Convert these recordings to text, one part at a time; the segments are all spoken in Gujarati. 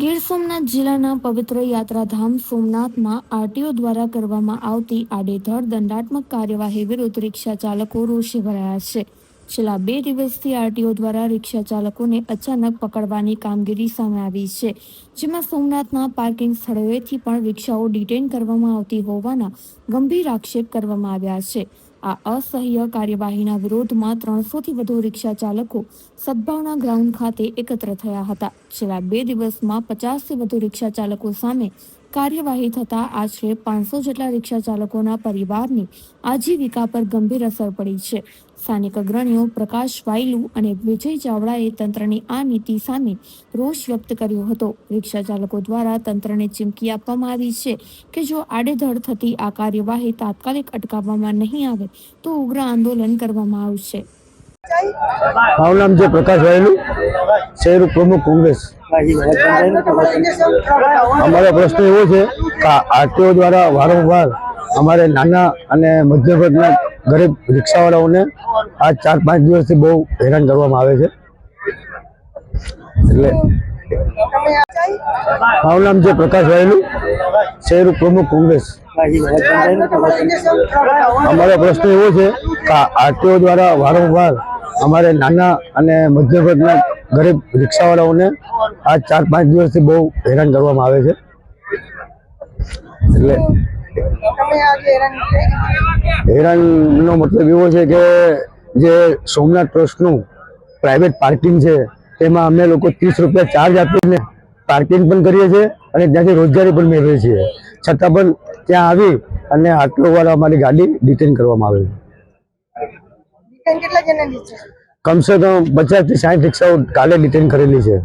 ગીર સોમનાથ જિલ્લાના પવિત્ર યાત્રાધામ સોમનાથમાં આરટીઓ દ્વારા કરવામાં આવતી આડેધડ દંડાત્મક કાર્યવાહી વિરુદ્ધ રિક્ષા ચાલકો રોષે ભરાયા છે. છેલ્લા 2 દિવસથી આરટીઓ દ્વારા રિક્ષા ચાલકોને અચાનક પકડવાની કામગીરી સામે આવી છે, જેમાં સોમનાથના પાર્કિંગ સ્થળોએથી પણ રિક્ષાઓ ડિટેઇન કરવામાં આવતી હોવાના ગંભીર આક્ષેપ કરવામાં આવ્યા છે. આ અસહ્ય કાર્યવાહીના વિરોધમાં 300થી વધુ રિક્ષા ચાલકો સદભાવના ગ્રાઉન્ડ ખાતે એકત્ર થયા હતા. છેલ્લા 2 દિવસમાં 50થી વધુ રિક્ષા ચાલકો સામે કાર્યવાહી થતા આશરે 500 જેટલા રિક્ષા ચાલકોના પરિવારની આજીવિકા પર ગંભીર અસર પડી છે. સ્થાનિક અગ્રણીઓ પ્રકાશ વાયલુ અને વિજય ચાવડાએ તંત્રની આ નીતિ સામે રોષ વ્યક્ત કર્યો હતો. રિક્ષા ચાલકો દ્વારા તંત્રને ચીમકી આપવામાં આવી છે કે જો આડેધડ થતી આ કાર્યવાહી તાત્કાલિક અટકાવવામાં નહીં આવે તો ઉગ્ર આંદોલન કરવામાં આવશે. મારું નામ છે પ્રકાશ વાયલુ, શહેર પ્રમુખ કોંગ્રેસ. અમારો પ્રશ્ન એવો છે કે આરટીઓ દ્વારા વારંવાર અમારે નાના અને મધ્યમ વર્ગના ગરીબ રિક્ષાવાળાઓને આ 4-5 દિવસથી બહુ હેરાન કરવામાં આવે છે. એટલે મારું નામ છે પ્રકાશ વાયલુ, શહેર પ્રમુખ કોંગ્રેસ. અમારો પ્રશ્ન એવો છે કે આરટીઓ દ્વારા વારંવાર અમારે નાના અને મધ્યમ વર્ગના ગરીબ રિક્ષાવાળાઓને આ 4-5 દિવસથી બહુ હેરાન કરવામાં આવે છે. એટલે હેરાનનો મતલબ એવો છે કે જે સોમનાથ ટ્રસ્ટનું પ્રાઇવેટ પાર્કિંગ છે તેમાં અમે લોકો 30 રૂપિયા ચાર્જ આપીને પાર્કિંગ પણ કરીએ છીએ અને ત્યાંથી રોજગારી પણ મેળવીએ છીએ. છતાં પણ ત્યાં આવી અને આટલો વાર અમારી ગાડી ડિટેન કરવામાં આવે છે. કમસે કમ 50 થી 60 રિક્ષાઓ કાલે ડિટેન કરેલી છે.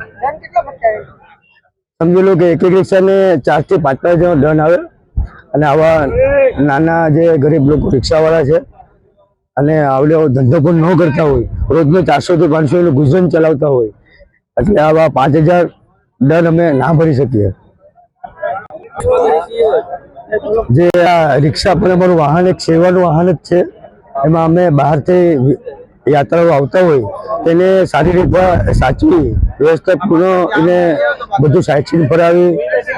સમજી લો કે એક રિક્ષાને 4 થી 5 જેવો દંડ આવે. અને આવા નાના જે ગરીબ લોકો રિક્ષાવાળા છે અને આવડે ધંધો પણ ન કરતા હોય, રોજનો 400 થી 500 નું ગુજરાન ચલાવતા હોય, એટલે આવા 5000 દંડ અમે ના ભરી શકીએ. જે આ રિક્ષા પણ અમારું વાહન એક સેવાનું વાહન જ છે. એમાં અમે બહારથી યાત્રાઓ આવતા હોય તેને સારી રીતે સાચવી વ્યવસ્થાપૂર્ણ એને બધું સાઇટસીન ફરાવી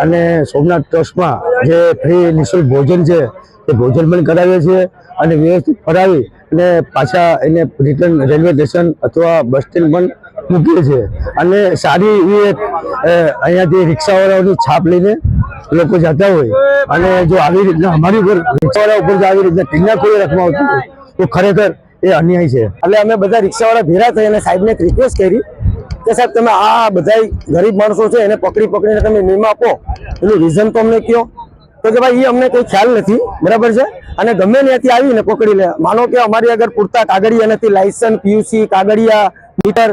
અને સોમનાથ ટ્રસ્ટમાં જે ફ્રી નિઃશુલ્ક ભોજન છે તે ભોજન પણ કરાવીએ છીએ અને વ્યવસ્થિત ફરાવી અને પાછા એને રિટર્ન રેલવે સ્ટેશન અથવા બસ સ્ટેન્ડ પણ મૂકીએ છીએ. અને સારી એવી એક અહીંયાથી રિક્ષાવાળાઓની છાપ લઈને લોકો જતા હોય અને જો આવી રીતના અમારી ઉપર રિક્ષાવાળા ઉપર જો આવી રીતના ટીંગાખોરી રાખવામાં આવતી હોય તો ખરેખર એ અન્યાય છે. એટલે અમે બધા રિક્ષાવાળા ભેગા થઈ અને સાહેબને એક રિક્વેસ્ટ કરી કે સાહેબ તમે આ બધા ગરીબ માણસો છે એને પકડીને તમે નિયમ આપો, એનું રીઝન તો અમને કહો. તો કે ભાઈ એ અમને કંઈ ખ્યાલ નથી, બરાબર છે, અને ગમે ત્યાંથી આવીને પકડી લે. માનો કે અમારી આગળ પૂરતા કાગળિયા નથી, લાયસન્સ, પીયુસી, કાગળિયા, મીટર,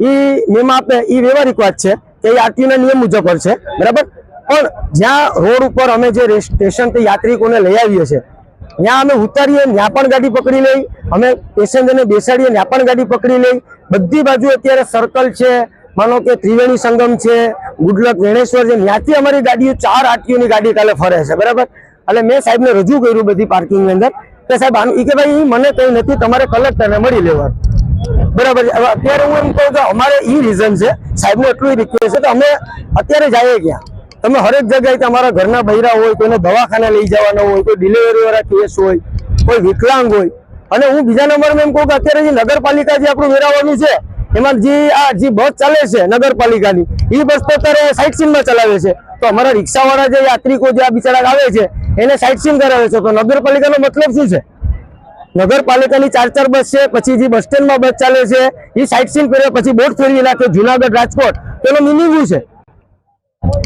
એ નિયમ આપે એ વ્યવહારિક વાત છે કે એ આરટીઓના નિયમ મુજબ છે, બરાબર. પણ જ્યાં રોડ ઉપર અમે જે સ્ટેશનથી યાત્રિકોને લઈ આવીએ છીએ ત્યાં અમે ઉતારીએ ત્યાં પણ ગાડી પકડી લઈ, અમે પેસેન્જરને બેસાડીએ ત્યાં પણ ગાડી પકડી લઈ. બધી બાજુ અત્યારે સર્કલ છે, માનો કે ત્રિવેણી સંગમ છે, ગુડલક વેણેશ્વર છે, ત્યાંથી અમારી ગાડીઓ 4 આરટીઓની ગાડી કાલે ફરે છે, બરાબર. એટલે મેં સાહેબને રજૂ કર્યું બધી પાર્કિંગની અંદર કે સાહેબ એ કે ભાઈ મને કંઈ નથી, તમારે કલેક્ટરને મળી લેવાનું, બરાબર. અત્યારે હું એમ કહું કે અમારે એ રીઝન છે, સાહેબને એટલું રિક્વેસ્ટ છે કે અમે અત્યારે જઈએ ક્યાં, તમે હરેક જગ્યાએ તમારા ઘરના બૈરા હોય, કોઈને દવાખાને લઈ જવાના હોય, કોઈ ડિલિવરી વાળા કેસ હોય, કોઈ વિકલાંગ હોય. અને હું બીજા નંબરમાં એમ કહું કે અત્યારે જે નગરપાલિકા જે આપણું વેરાવાનું છે એમાં જે બસ ચાલે છે નગરપાલિકાની, એ બસ તો અત્યારે સાઇટ સીનમાં ચલાવે છે. તો અમારા રિક્ષાવાળા જે યાત્રિકો જે આ બિચારા આવે છે એને સાઇટ સીન કરાવે છે. તો નગરપાલિકાનો મતલબ શું છે? નગરપાલિકાની 4 બસ છે, પછી જે બસ સ્ટેન્ડમાં બસ ચાલે છે એ સાઇટ સીન કરે, પછી બોટ ફેરવી નાખે જુનાગઢ, રાજકોટ, તેનો મિનિંગ શું છે?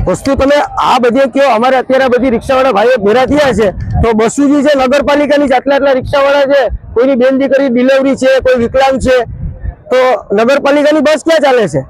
વસ્તુ તમે આ બધી કયો. અમારે અત્યારે બધી રિક્ષાવાળા ભાઈઓ ભેગા થયા છે તો બસો જે છે નગરપાલિકાની આટલા રિક્ષાવાળા છે, કોઈની બેન દીકરી ડિલિવરી છે, કોઈ વિકલાંગ છે, તો નગરપાલિકાની બસ ક્યાં ચાલે છે?